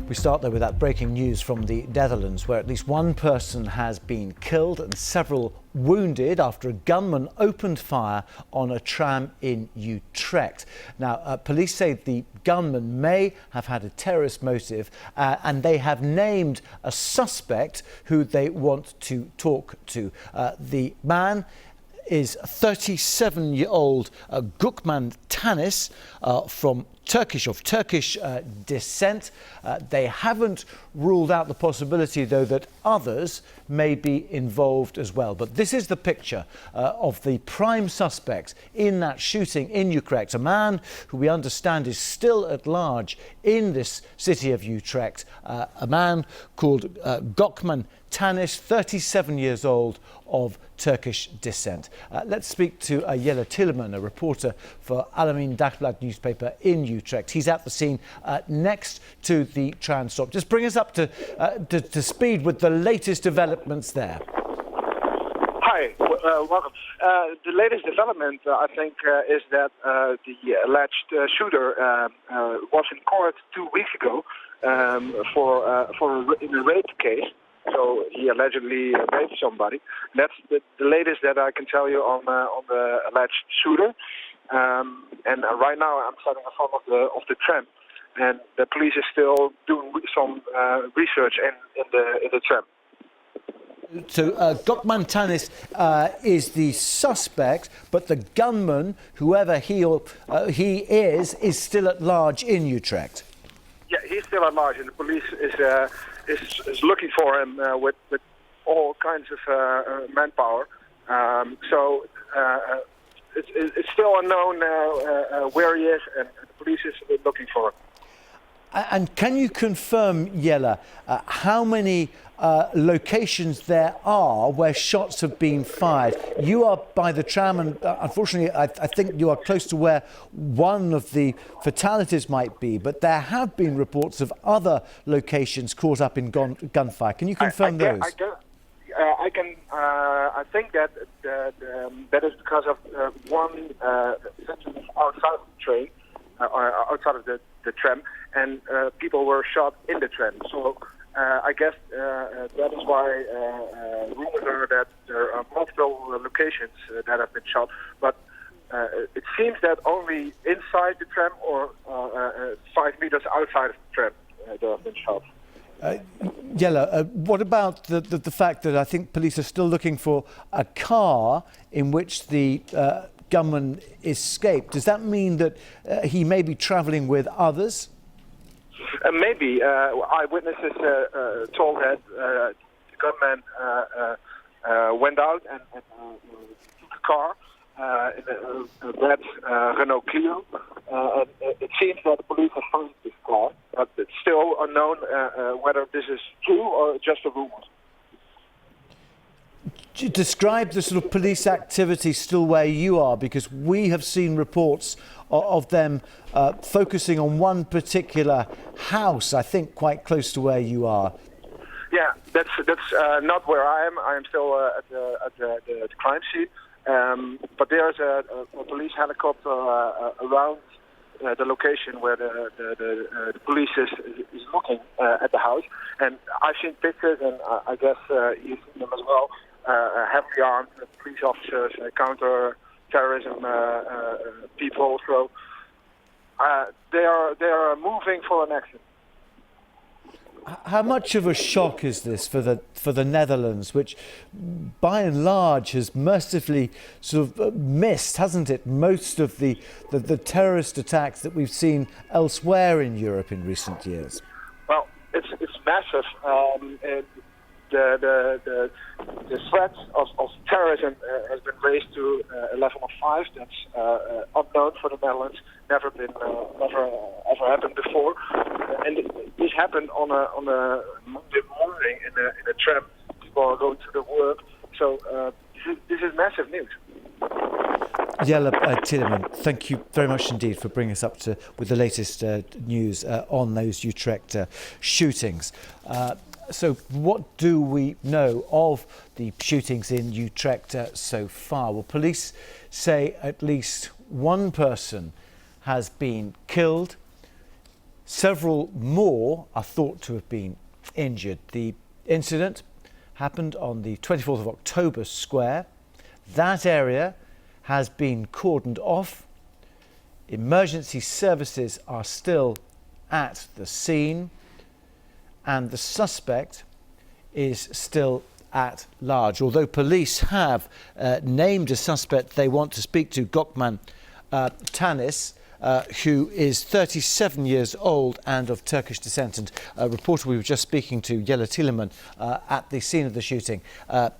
We start though with that breaking news from the Netherlands, where at least one person has been killed and several wounded after a gunman opened fire on a tram in Utrecht. Now, police say the gunman may have had a terrorist motive and they have named a suspect who they want to talk to. The man is 37-year-old Gunman from Turkish descent. They haven't ruled out the possibility, though, that others may be involved as well. But this is the picture of the prime suspect in that shooting in Utrecht, a man who we understand is still at large in this city of Utrecht, a man called Gunman, 37 years old, of Turkish descent. Let's speak to Jelle Tilleman, a reporter for Algemeen Dagblad newspaper in Utrecht. He's at the scene next to the tram stop. Just bring us up to speed with the latest developments there. Hi, welcome. The latest development, I think, is that the alleged shooter was in court 2 weeks ago in a rape case. So he allegedly raped somebody. That's the latest that I can tell you on the alleged shooter. And right now I'm standing in front of the tram, and the police is still doing some research in the tram. So Gunman is the suspect, but the gunman, whoever he is still at large in Utrecht. Yeah, he's still at large, and the police is looking for him with all kinds of manpower. So it's still unknown where he is, and the police is looking for him. And can you confirm, Jelle, how many locations there are where shots have been fired? You are by the tram, and unfortunately I think you are close to where one of the fatalities might be, but there have been reports of other locations caught up in gunfire. Can you confirm those? I think that that is because of one section outside of the train, outside of the tram, and people were shot in the tram. So I guess that is why rumors are that there are multiple locations that have been shot. But it seems that only inside the tram or 5 meters outside of the tram there have been shot. Jelle, what about the fact that I think police are still looking for a car in which the gunman escaped? Does that mean that he may be travelling with others? Maybe. Eyewitnesses told that the gunman went out and took a car in a red Renault Clio. And it seems that the police have found this car, but it's still unknown whether this is true or just a rumor. Describe the sort of police activity still where you are, because we have seen reports of them focusing on one particular house, I think quite close to where you are. Yeah, that's not where I am. I am still at the crime scene, but there's a police helicopter around the location where the police is looking at the house, and I've seen pictures, and I guess you've seen them as well. Heavily armed police officers, counter-terrorism people. So they are moving for an action. How much of a shock is this for the Netherlands, which by and large has mercifully sort of missed, hasn't it, most of the terrorist attacks that we've seen elsewhere in Europe in recent years? Well, it's massive. The threat of terrorism has been raised to a level of 5. That's unknown for the Netherlands. Never ever happened before. And this happened on a Monday morning in a tram. People are going to the work. So this is massive news. Jelle Tilleman, thank you very much indeed for bringing us up to with the latest news on those Utrecht shootings. So what do we know of the shootings in Utrecht so far? Well, police say at least one person has been killed. Several more are thought to have been injured. The incident happened on the 24th of October Square. That area has been cordoned off. Emergency services are still at the scene, and the suspect is still at large. Although police have named a suspect they want to speak to, gunman Tanis, who is 37 years old and of Turkish descent. And a reporter we were just speaking to, Yella Tilleman, at the scene of the shooting,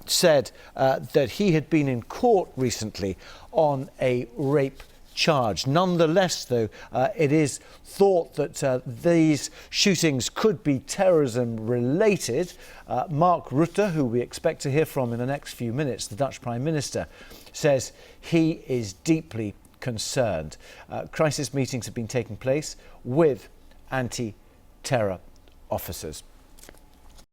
said that he had been in court recently on a rape charge. Nonetheless, though, it is thought that these shootings could be terrorism related. Mark Rutte, who we expect to hear from in the next few minutes, the Dutch Prime Minister, says he is deeply concerned. Crisis meetings have been taking place with anti-terror officers.